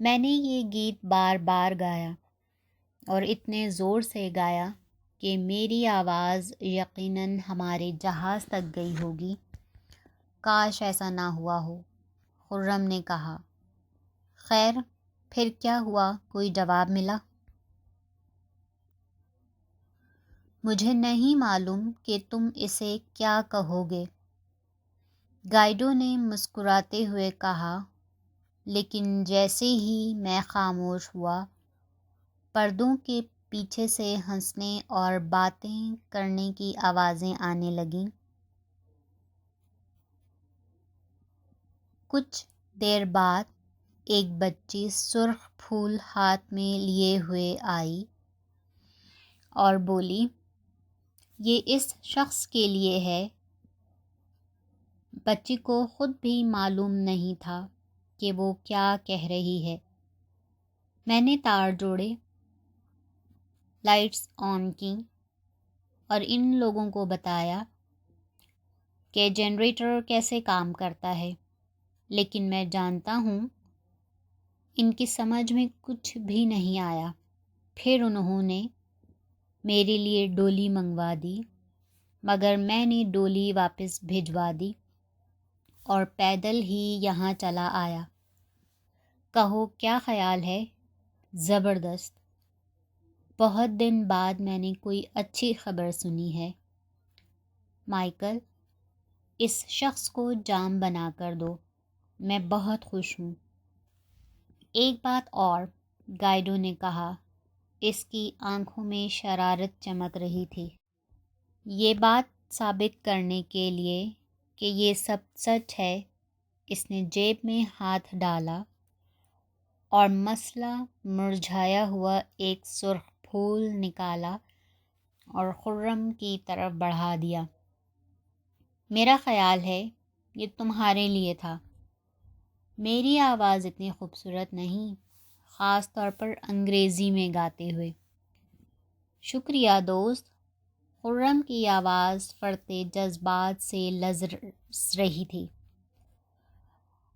میں نے یہ گیت بار بار گایا اور اتنے زور سے گایا کہ میری آواز یقیناً ہمارے جہاز تک گئی ہوگی۔ کاش ایسا نہ ہوا ہو، خرم نے کہا۔ خیر، پھر کیا ہوا؟ کوئی جواب ملا؟ مجھے نہیں معلوم کہ تم اسے کیا کہو گے، گائیڈو نے مسکراتے ہوئے کہا، لیکن جیسے ہی میں خاموش ہوا، پردوں کے پیچھے سے ہنسنے اور باتیں کرنے کی آوازیں آنے لگیں۔ کچھ دیر بعد ایک بچی سرخ پھول ہاتھ میں لیے ہوئے آئی اور بولی، یہ اس شخص کے لیے ہے۔ بچی کو خود بھی معلوم نہیں تھا کہ وہ کیا کہہ رہی ہے۔ میں نے تار جوڑے، لائٹس آن کیں اور ان لوگوں کو بتایا کہ جنریٹر کیسے کام کرتا ہے، لیکن میں جانتا ہوں ان کی سمجھ میں کچھ بھی نہیں آیا۔ پھر انہوں نے میرے لیے ڈولی منگوا دی، مگر میں نے ڈولی واپس بھجوا دی اور پیدل ہی یہاں چلا آیا۔ کہو کیا خیال ہے؟ زبردست! بہت دن بعد میں نے کوئی اچھی خبر سنی ہے۔ مائیکل، اس شخص کو جام بنا کر دو، میں بہت خوش ہوں۔ ایک بات اور، گائیڈو نے کہا، اس کی آنکھوں میں شرارت چمک رہی تھی۔ یہ بات ثابت کرنے کے لیے کہ یہ سب سچ ہے، اس نے جیب میں ہاتھ ڈالا اور مسئلہ مرجھایا ہوا ایک سرخ پھول نکالا اور خرم کی طرف بڑھا دیا۔ میرا خیال ہے یہ تمہارے لیے تھا۔ میری آواز اتنی خوبصورت نہیں، خاص طور پر انگریزی میں گاتے ہوئے۔ شکریہ دوست۔ خرم کی آواز فرتے جذبات سے لرز رہی تھی۔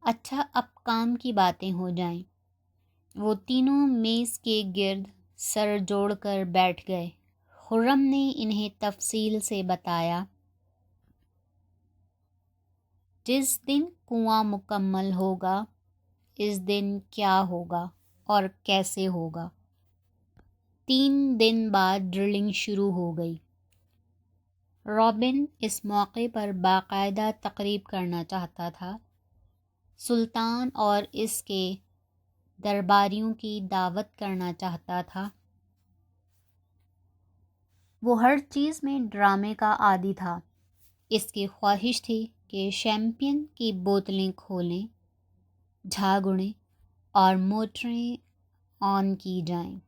اچھا، اب کام کی باتیں ہو جائیں۔ وہ تینوں میز کے گرد سر جوڑ کر بیٹھ گئے۔ خرم نے انہیں تفصیل سے بتایا۔ جس دن کنواں مکمل ہوگا، اس دن کیا ہوگا اور کیسے ہوگا۔ 3 دن بعد ڈرلنگ شروع ہو گئی۔ رابن اس موقع پر باقاعدہ تقریب کرنا چاہتا تھا، سلطان اور اس کے درباریوں کی دعوت کرنا چاہتا تھا۔ وہ ہر چیز میں ڈرامے کا عادی تھا۔ اس کی خواہش تھی کہ شیمپین کی بوتلیں کھولیں، جھاگ اڑیں اور موٹریں آن کی جائیں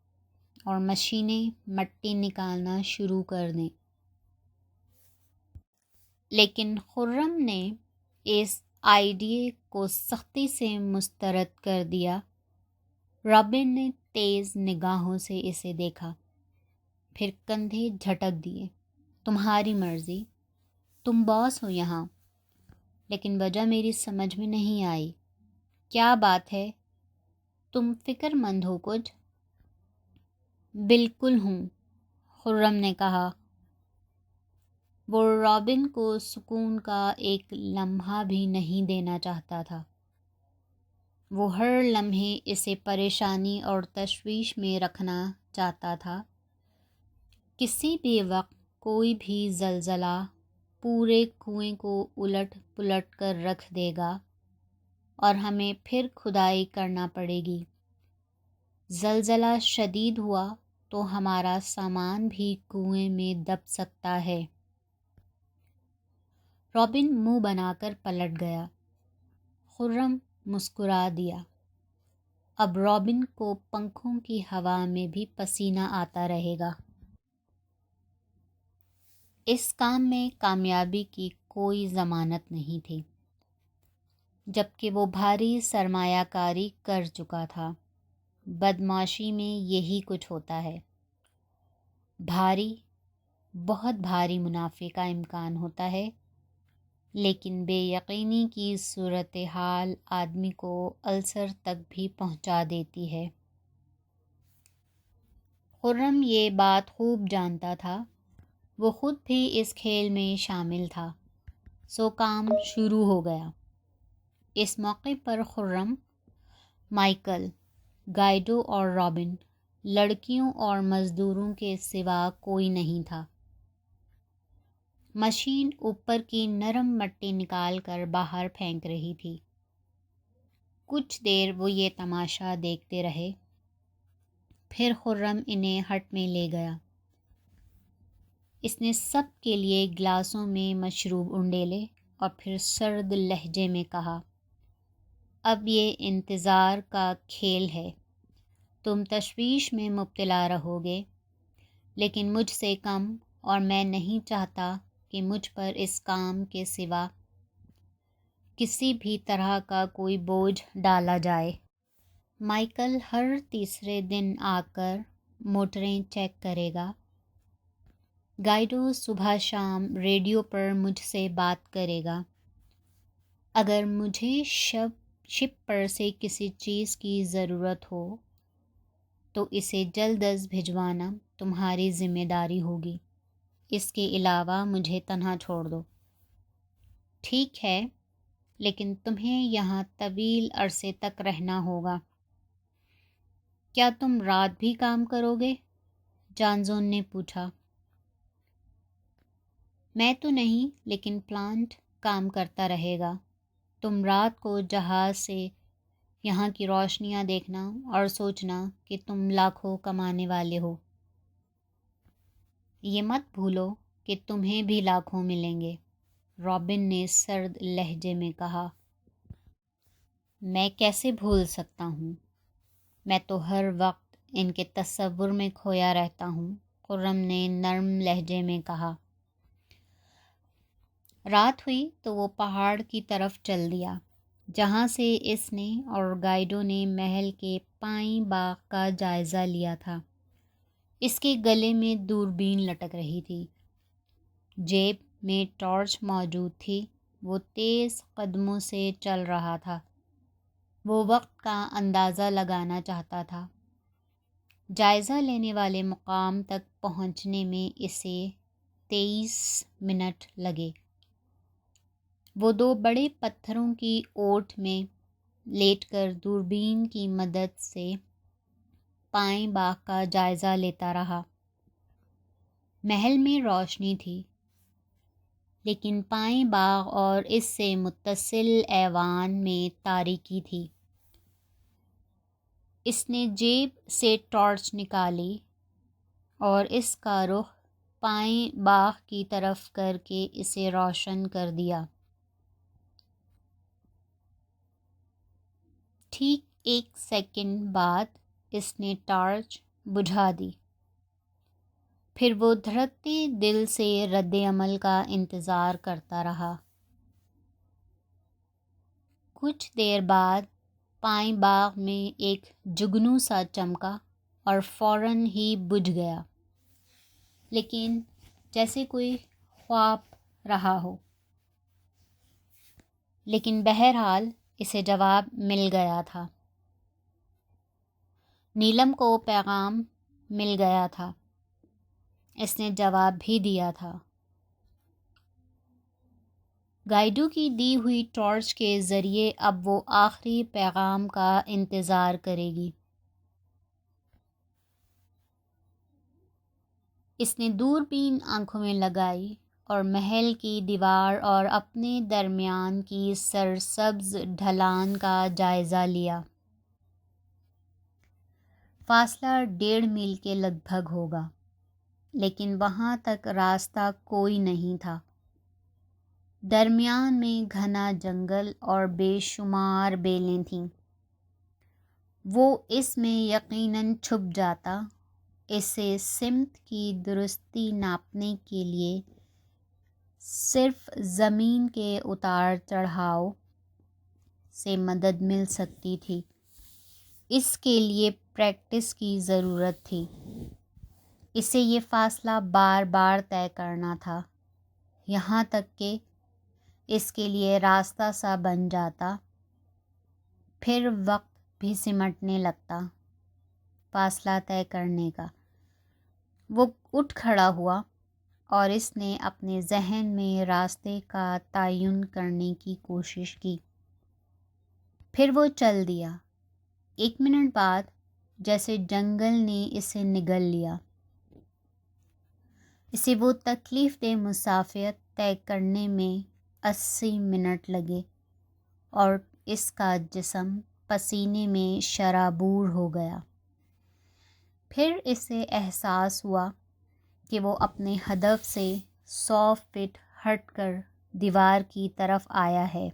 اور مشینیں مٹی نکالنا شروع کر دیں۔ لیکن خرم نے اس آئیڈے کو سختی سے مسترد کر دیا۔ رابن نے تیز نگاہوں سے اسے دیکھا، پھر کندھے جھٹک دیے۔ تمہاری مرضی، تم باس ہو یہاں۔ لیکن وجہ میری سمجھ میں نہیں آئی۔ کیا بات ہے؟ تم فکر مند ہو کچھ؟ بالکل ہوں، خرم نے کہا۔ وہ رابن کو سکون کا ایک لمحہ بھی نہیں دینا چاہتا تھا۔ وہ ہر لمحے اسے پریشانی اور تشویش میں رکھنا چاہتا تھا۔ کسی بھی وقت کوئی بھی زلزلہ پورے کنویں کو الٹ پلٹ کر رکھ دے گا اور ہمیں پھر کھدائی کرنا پڑے گی۔ زلزلہ شدید ہوا تو ہمارا سامان بھی کنویں میں دب سکتا ہے۔ رابن منہ بنا کر پلٹ گیا۔ خرم مسکرا دیا۔ اب رابن کو پنکھوں کی ہوا میں بھی پسینہ آتا رہے گا۔ اس کام میں کامیابی کی کوئی ضمانت نہیں تھی، جبکہ وہ بھاری سرمایہ کاری کر چکا تھا۔ بدمعاشی میں یہی کچھ ہوتا ہے۔ بہت بھاری منافع کا امکان ہوتا ہے، لیکن بے یقینی کی صورتحال آدمی کو السر تک بھی پہنچا دیتی ہے۔ خرم یہ بات خوب جانتا تھا، وہ خود بھی اس کھیل میں شامل تھا، سو کام شروع ہو گیا۔ اس موقع پر خرم، مائیکل، گائیڈو اور رابن، لڑکیوں اور مزدوروں کے سوا کوئی نہیں تھا۔ مشین اوپر کی نرم مٹی نکال کر باہر پھینک رہی تھی۔ کچھ دیر وہ یہ تماشا دیکھتے رہے، پھر خرم انہیں ہٹ میں لے گیا۔ اس نے سب کے لیے گلاسوں میں مشروب انڈیلے اور پھر سرد لہجے میں کہا، اب یہ انتظار کا کھیل ہے، تم تشویش میں مبتلا رہو گے، لیکن مجھ سے کم، اور میں نہیں چاہتا کہ مجھ پر اس کام کے سوا کسی بھی طرح کا کوئی بوجھ ڈالا جائے۔ مائیکل ہر تیسرے دن آ کر موٹریں چیک کرے گا۔ گائیڈو صبح شام ریڈیو پر مجھ سے بات کرے گا۔ اگر مجھے شپ پر سے کسی چیز کی ضرورت ہو تو اسے جلد از بھجوانا تمہاری ذمہ داری ہوگی۔ اس کے علاوہ مجھے تنہا چھوڑ دو۔ ٹھیک ہے، لیکن تمہیں یہاں طویل عرصے تک رہنا ہوگا۔ کیا تم رات بھی کام کرو گے؟ جانزون نے پوچھا۔ میں تو نہیں، لیکن پلانٹ کام کرتا رہے گا۔ تم رات کو جہاز سے یہاں کی روشنیاں دیکھنا اور سوچنا کہ تم لاکھوں کمانے والے ہو۔ یہ مت بھولو کہ تمہیں بھی لاکھوں ملیں گے، رابن نے سرد لہجے میں کہا۔ میں کیسے بھول سکتا ہوں؟ میں تو ہر وقت ان کے تصور میں کھویا رہتا ہوں، خرم نے نرم لہجے میں کہا۔ رات ہوئی تو وہ پہاڑ کی طرف چل دیا، جہاں سے اس نے اور گائیڈو نے محل کے پائیں باغ کا جائزہ لیا تھا۔ اس کے گلے میں دوربین لٹک رہی تھی، جیب میں ٹارچ موجود تھی، وہ تیز قدموں سے چل رہا تھا۔ وہ وقت کا اندازہ لگانا چاہتا تھا۔ جائزہ لینے والے مقام تک پہنچنے میں اسے 23 منٹ لگے۔ وہ دو بڑے پتھروں کی اوٹ میں لیٹ کر دوربین کی مدد سے پائیں باغ کا جائزہ لیتا رہا۔ محل میں روشنی تھی، لیکن پائیں باغ اور اس سے متصل ایوان میں تاریکی تھی۔ اس نے جیب سے ٹارچ نکالی اور اس کا رخ پائیں باغ کی طرف کر کے اسے روشن کر دیا۔ ٹھیک 1 سیکنڈ بعد اس نے ٹارچ بجھا دی، پھر وہ دھڑکتے دل سے رد عمل کا انتظار کرتا رہا۔ کچھ دیر بعد پائیں باغ میں ایک جگنو سا چمکا اور فوراً ہی بجھ گیا، لیکن جیسے کوئی خواب رہا ہو۔ لیکن بہرحال اسے جواب مل گیا تھا۔ نیلم کو پیغام مل گیا تھا، اس نے جواب بھی دیا تھا۔ گائیڈو کی دی ہوئی ٹارچ کے ذریعے اب وہ آخری پیغام کا انتظار کرے گی۔ اس نے دوربین آنکھوں میں لگائی اور محل کی دیوار اور اپنے درمیان کی سرسبز ڈھلان کا جائزہ لیا۔ فاصلہ 1.5 میل کے لگ بھگ ہوگا، لیکن وہاں تک راستہ کوئی نہیں تھا۔ درمیان میں گھنا جنگل اور بے شمار بیلیں تھیں۔ وہ اس میں یقیناً چھپ جاتا، اسے سمت کی درستی ناپنے کے لیے صرف زمین کے اتار چڑھاؤ سے مدد مل سکتی تھی۔ اس کے لیے پریکٹس کی ضرورت تھی۔ اسے یہ فاصلہ بار بار طے کرنا تھا، یہاں تک کہ اس کے لیے راستہ سا بن جاتا، پھر وقت بھی سمٹنے لگتا فاصلہ طے کرنے کا۔ وہ اٹھ کھڑا ہوا اور اس نے اپنے ذہن میں راستے کا تعین کرنے کی کوشش کی۔ پھر وہ چل دیا۔ 1 منٹ بعد جیسے جنگل نے اسے نگل لیا۔ اسے وہ تکلیف دہ مسافت طے کرنے میں 80 منٹ لگے اور اس کا جسم پسینے میں شرابور ہو گیا۔ پھر اسے احساس ہوا کہ وہ اپنے ہدف سے 100 فٹ ہٹ کر دیوار کی طرف آیا ہے۔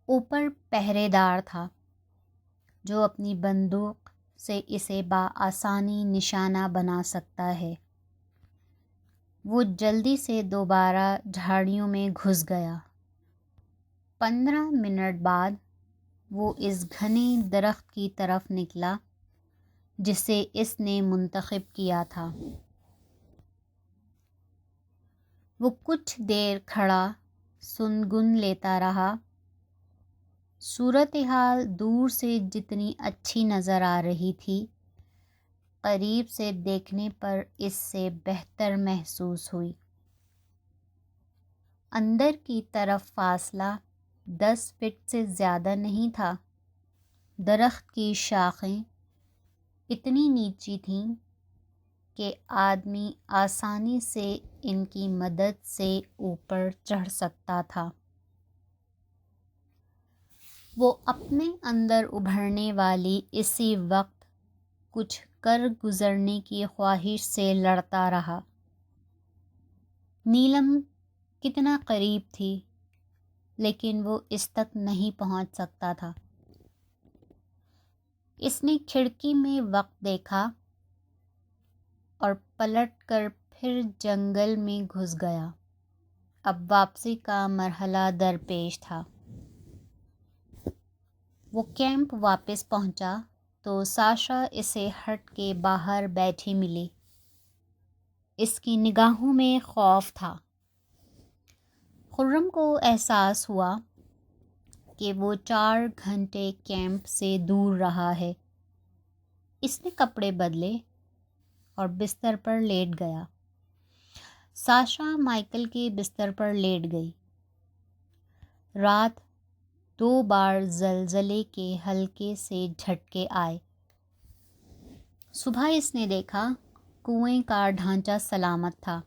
اوپر پہرے دار تھا جو اپنی بندوق سے اسے بآسانی نشانہ بنا سکتا ہے۔ وہ جلدی سے دوبارہ جھاڑیوں میں گھس گیا۔ 15 منٹ بعد وہ اس گھنے درخت کی طرف نکلا جسے اس نے منتخب کیا تھا۔ وہ کچھ دیر کھڑا سنگن لیتا رہا۔ صورتحال دور سے جتنی اچھی نظر آ رہی تھی، قریب سے دیکھنے پر اس سے بہتر محسوس ہوئی۔ اندر کی طرف فاصلہ 10 فٹ سے زیادہ نہیں تھا۔ درخت کی شاخیں اتنی نیچی تھیں کہ آدمی آسانی سے ان کی مدد سے اوپر چڑھ سکتا تھا۔ وہ اپنے اندر ابھرنے والی اسی وقت کچھ کر گزرنے کی خواہش سے لڑتا رہا۔ نیلم کتنا قریب تھی، لیکن وہ اس تک نہیں پہنچ سکتا تھا۔ اس نے کھڑکی میں وقت دیکھا اور پلٹ کر پھر جنگل میں گھس گیا۔ اب واپسی کا مرحلہ درپیش تھا۔ وہ کیمپ واپس پہنچا تو ساشا اسے ہٹ کے باہر بیٹھی ملی۔ اس کی نگاہوں میں خوف تھا۔ خرم کو احساس ہوا کہ وہ 4 گھنٹے کیمپ سے دور رہا ہے۔ اس نے کپڑے بدلے اور بستر پر لیٹ گیا۔ ساشا مائیکل کے بستر پر لیٹ گئی۔ رات 2 بار زلزلے کے ہلکے سے جھٹکے آئے۔ صبح اس نے دیکھا کنویں کا ڈھانچہ سلامت تھا۔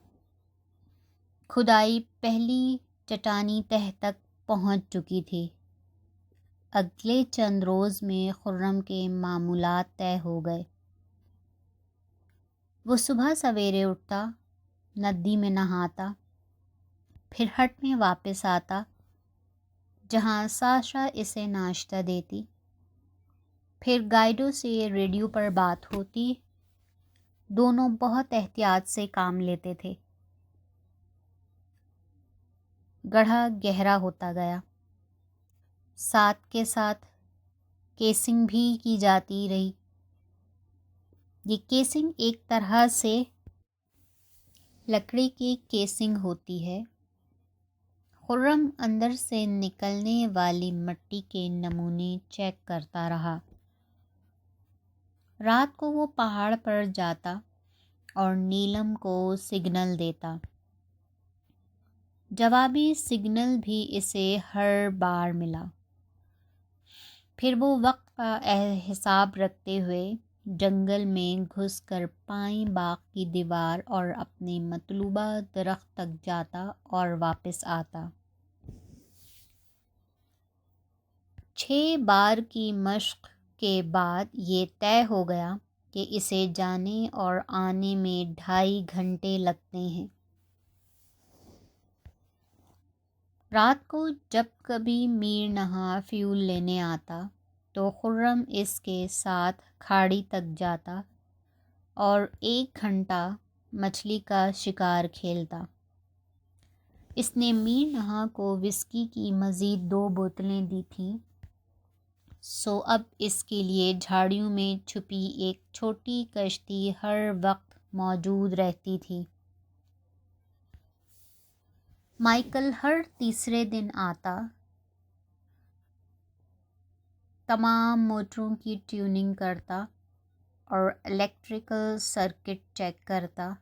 کھدائی پہلی چٹانی تہہ تک پہنچ چکی تھی۔ اگلے چند روز میں خرم کے معمولات طے ہو گئے۔ وہ صبح سویرے اٹھتا، ندی میں نہاتا، پھر ہٹ میں واپس آتا جہاں ساشا اسے ناشتہ دیتی، پھر گائیڈوں سے ریڈیو پر بات ہوتی۔ دونوں بہت احتیاط سے کام لیتے تھے۔ گڑھا گہرا ہوتا گیا۔ ساتھ کے ساتھ کیسنگ بھی کی جاتی رہی۔ یہ کیسنگ ایک طرح سے لکڑی کی کیسنگ ہوتی ہے۔ خرم اندر سے نکلنے والی مٹی کے نمونے چیک کرتا رہا۔ رات کو وہ پہاڑ پر جاتا اور نیلم کو سگنل دیتا۔ جوابی سگنل بھی اسے ہر بار ملا۔ پھر وہ وقت کا حساب رکھتے ہوئے جنگل میں گھس کر پائیں باغ کی دیوار اور اپنے مطلوبہ درخت تک جاتا اور واپس آتا۔ 6 بار کی مشق کے بعد یہ طے ہو گیا کہ اسے جانے اور آنے میں 2.5 گھنٹے لگتے ہیں۔ رات کو جب کبھی میر نہا فیول لینے آتا تو خرم اس کے ساتھ کھاڑی تک جاتا اور 1 گھنٹہ مچھلی کا شکار کھیلتا۔ اس نے میر نہا کو وسکی کی مزید 2 بوتلیں دی تھیں، سو اب اس کے لیے جھاڑیوں میں چھپی ایک چھوٹی کشتی ہر وقت موجود رہتی تھی۔ مائیکل ہر تیسرے دن آتا، تمام موٹروں کی ٹیوننگ کرتا اور الیکٹریکل سرکٹ چیک کرتا۔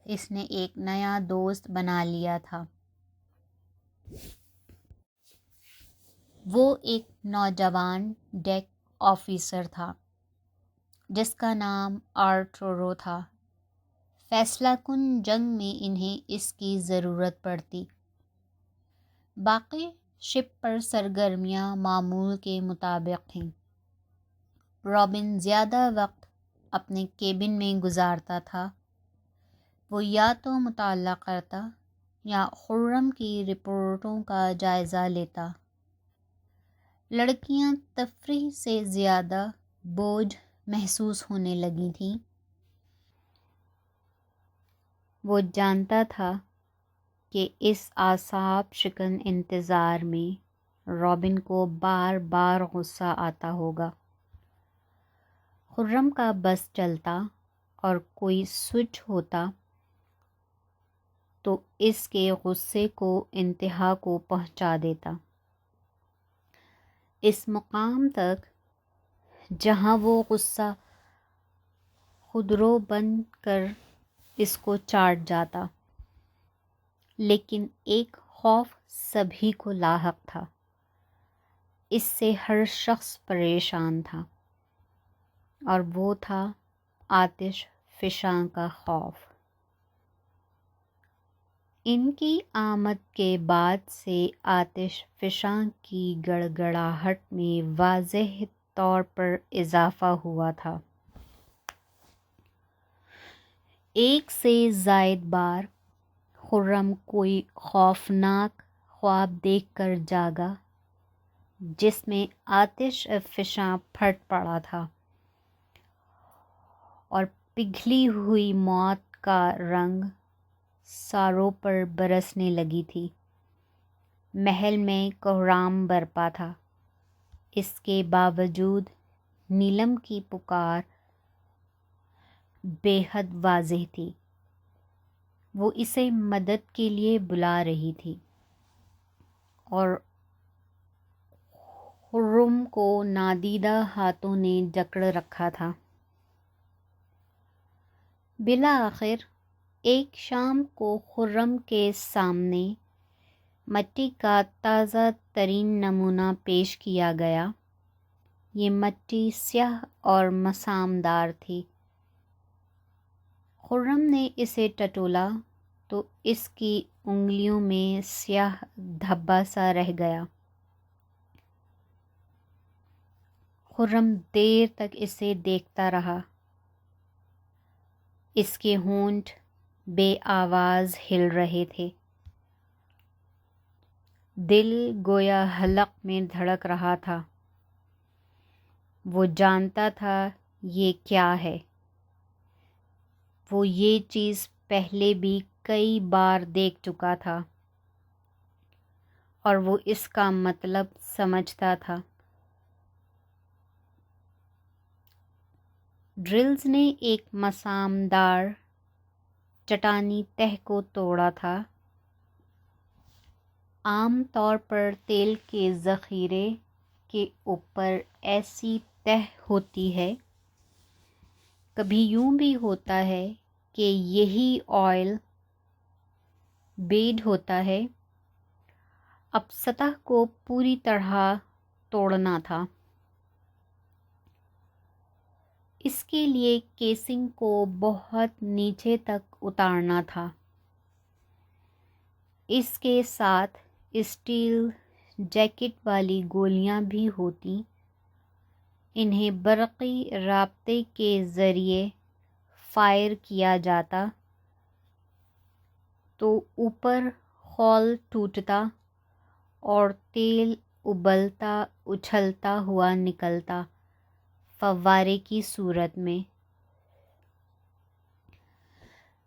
اس نے ایک نیا دوست بنا لیا تھا۔ وہ ایک نوجوان ڈیک آفیسر تھا جس کا نام آرٹورو تھا۔ فیصلہ کن جنگ میں انہیں اس کی ضرورت پڑتی۔ باقی شپ پر سرگرمیاں معمول کے مطابق تھیں۔ رابن زیادہ وقت اپنے کیبن میں گزارتا تھا۔ وہ یا تو مطالعہ کرتا یا خرم کی رپورٹوں کا جائزہ لیتا۔ لڑکیاں تفریح سے زیادہ بوجھ محسوس ہونے لگی تھیں۔ وہ جانتا تھا کہ اس اعصاب شکن انتظار میں رابن کو بار بار غصہ آتا ہوگا۔ خرم کا بس چلتا اور کوئی سوئچ ہوتا تو اس کے غصے کو انتہا کو پہنچا دیتا، اس مقام تک جہاں وہ غصہ خودرو بن کر اس کو چاٹ جاتا۔ لیکن ایک خوف سبھی کو لاحق تھا، اس سے ہر شخص پریشان تھا، اور وہ تھا آتش فشاں کا خوف۔ ان کی آمد کے بعد سے آتش فشاں کی گڑگڑاہٹ میں واضح طور پر اضافہ ہوا تھا۔ ایک سے زائد بار خرم کوئی خوفناک خواب دیکھ کر جاگا جس میں آتش فشاں پھٹ پڑا تھا اور پگھلی ہوئی موت کا رنگ ساروں پر برسنے لگی تھی۔ محل میں کوہرام برپا تھا۔ اس کے باوجود نیلم کی پکار بے حد واضح تھی۔ وہ اسے مدد کے لیے بلا رہی تھی اور خرم کو نادیدہ ہاتھوں نے جکڑ رکھا تھا۔ بالآخر ایک شام کو خرم کے سامنے مٹی کا تازہ ترین نمونہ پیش کیا گیا۔ یہ مٹی سیاہ اور مسامدار تھی۔ خرم نے اسے ٹٹولا تو اس کی انگلیوں میں سیاہ دھبا سا رہ گیا۔ خرم دیر تک اسے دیکھتا رہا۔ اس کے ہونٹ بے آواز ہل رہے تھے۔ دل گویا حلق میں دھڑک رہا تھا۔ وہ جانتا تھا یہ کیا ہے۔ وہ یہ چیز پہلے بھی کئی بار دیکھ چکا تھا اور وہ اس کا مطلب سمجھتا تھا۔ ڈرلز نے ایک مسامدار چٹانی تہہ کو توڑا تھا۔ عام طور پر تیل کے ذخیرے کے اوپر ایسی تہہ ہوتی ہے۔ کبھی یوں بھی ہوتا ہے کہ یہی آئل بیڈ ہوتا ہے۔ اب سطح کو پوری طرح توڑنا تھا۔ اس کے لیے کیسنگ کو بہت نیچے تک اتارنا تھا۔ اس کے ساتھ اسٹیل جیکٹ والی گولیاں بھی ہوتی۔ انہیں برقی رابطے کے ذریعے فائر کیا جاتا تو اوپر خول ٹوٹتا اور تیل ابلتا اچھلتا ہوا نکلتا فوارے کی صورت میں۔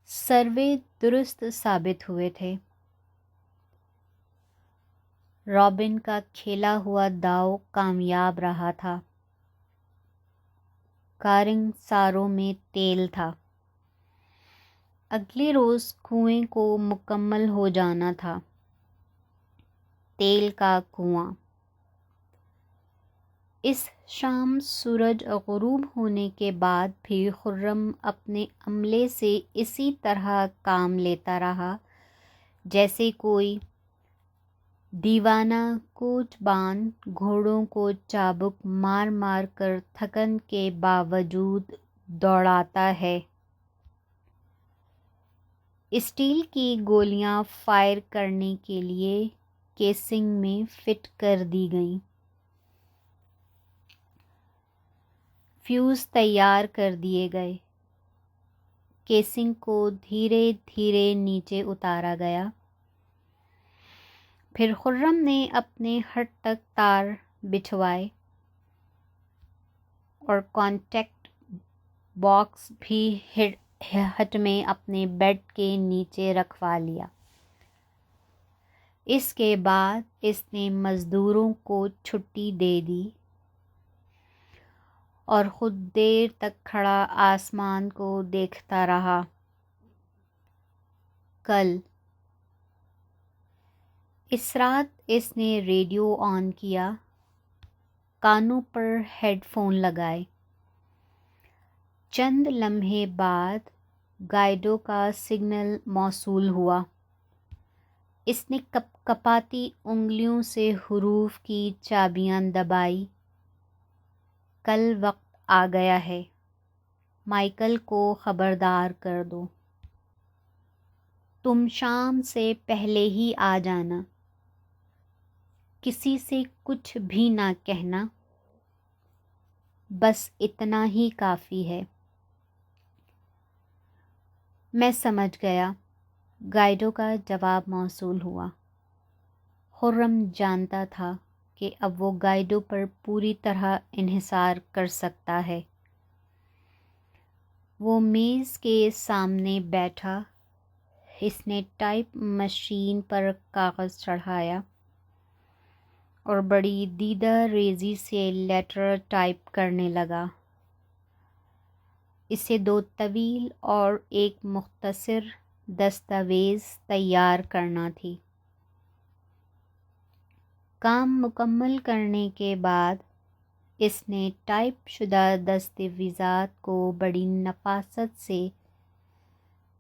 سروے درست ثابت ہوئے تھے۔ رابن کا کھیلا ہوا داؤ کامیاب رہا تھا۔ کارنگ ساروں میں تیل تھا۔ اگلے روز کنویں کو مکمل ہو جانا تھا۔ تیل کا کنواں۔ اس شام سورج غروب ہونے کے بعد بھی خرم اپنے عملے سے اسی طرح کام لیتا رہا جیسے کوئی دیوانہ کوچ بان گھوڑوں کو چابک مار مار کر تھکن کے باوجود دوڑاتا ہے۔ اسٹیل کی گولیاں فائر کرنے کے لیے کیسنگ میں فٹ کر دی گئیں۔ فیوز تیار کر دیے گئے۔ کیسنگ کو دھیرے دھیرے نیچے اتارا گیا۔ پھر خرم نے اپنے ہٹ تک تار بچھوائے اور کانٹیکٹ باکس بھی ہٹ میں اپنے بیڈ کے نیچے رکھوا لیا۔ اس کے بعد اس نے مزدوروں کو چھٹی دے دی اور خود دیر تک کھڑا آسمان کو دیکھتا رہا۔ کل اس رات اس نے ریڈیو آن کیا، کانوں پر ہیڈ فون لگائے۔ چند لمحے بعد گائیڈو کا سگنل موصول ہوا۔ اس نے کپاتی انگلیوں سے حروف کی چابیاں دبائی۔ کل وقت آ گیا ہے، مائیکل کو خبردار کر دو۔ تم شام سے پہلے ہی آ جانا، کسی سے کچھ بھی نہ کہنا، بس اتنا ہی کافی ہے۔ میں سمجھ گیا، گائیڈو کا جواب موصول ہوا۔ خرم جانتا تھا کہ اب وہ گائیڈو پر پوری طرح انحصار کر سکتا ہے۔ وہ میز کے سامنے بیٹھا، اس نے ٹائپ مشین پر کاغذ چڑھایا اور بڑی دیدہ ریزی سے لیٹر ٹائپ کرنے لگا۔ اسے 2 طویل اور ایک مختصر دستاویز تیار کرنا تھی۔ کام مکمل کرنے کے بعد اس نے ٹائپ شدہ دستاویزات کو بڑی نفاست سے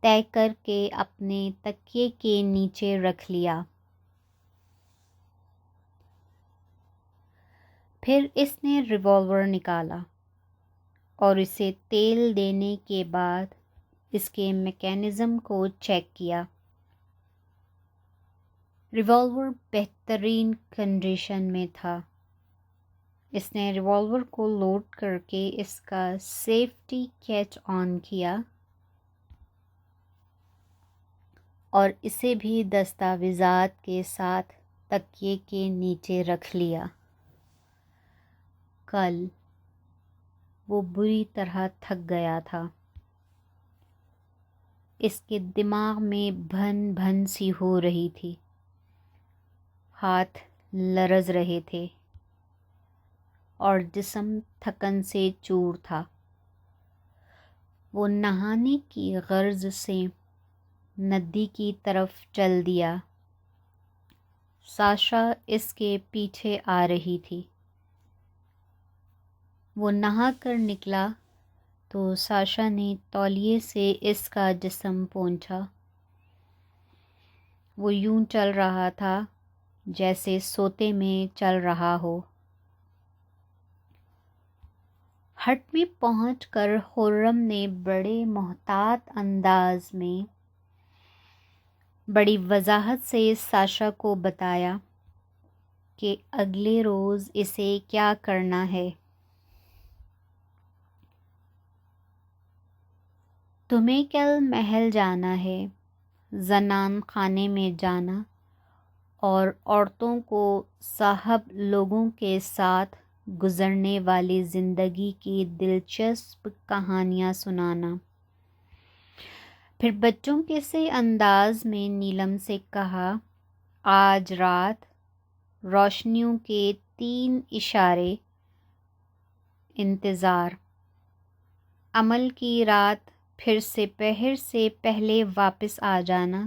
طے کر کے اپنے تکیے کے نیچے رکھ لیا۔ پھر اس نے ریوالور نکالا اور اسے تیل دینے کے بعد اس کے میکینزم کو چیک کیا۔ ریوالور بہترین کنڈیشن میں تھا۔ اس نے ریوالور کو لوڈ کر کے اس کا سیفٹی کیچ آن کیا اور اسے بھی دستاویزات کے ساتھ تکیے کے نیچے رکھ لیا۔ کل وہ بری طرح تھک گیا تھا۔ اس کے دماغ میں بھن بھن سی ہو رہی تھی، ہاتھ لرز رہے تھے اور جسم تھکن سے چور تھا۔ وہ نہانے کی غرض سے ندی کی طرف چل دیا۔ ساشا اس کے پیچھے آ رہی تھی۔ وہ نہا کر نکلا تو ساشا نے تولیے سے اس کا جسم پونچھا۔ وہ یوں چل رہا تھا جیسے سوتے میں چل رہا ہو۔ ہٹ میں پہنچ کر خرم نے بڑے محتاط انداز میں بڑی وضاحت سے ساشا کو بتایا کہ اگلے روز اسے کیا کرنا ہے۔ تمہیں کل محل جانا ہے، زنان خانے میں جانا اور عورتوں کو صاحب لوگوں کے ساتھ گزرنے والی زندگی کی دلچسپ کہانیاں سنانا۔ پھر بچوں کے سے انداز میں نیلم سے کہا، آج رات روشنیوں کے 3 اشارے، انتظار، عمل کی رات، پھر سے پہر سے پہلے واپس آ جانا،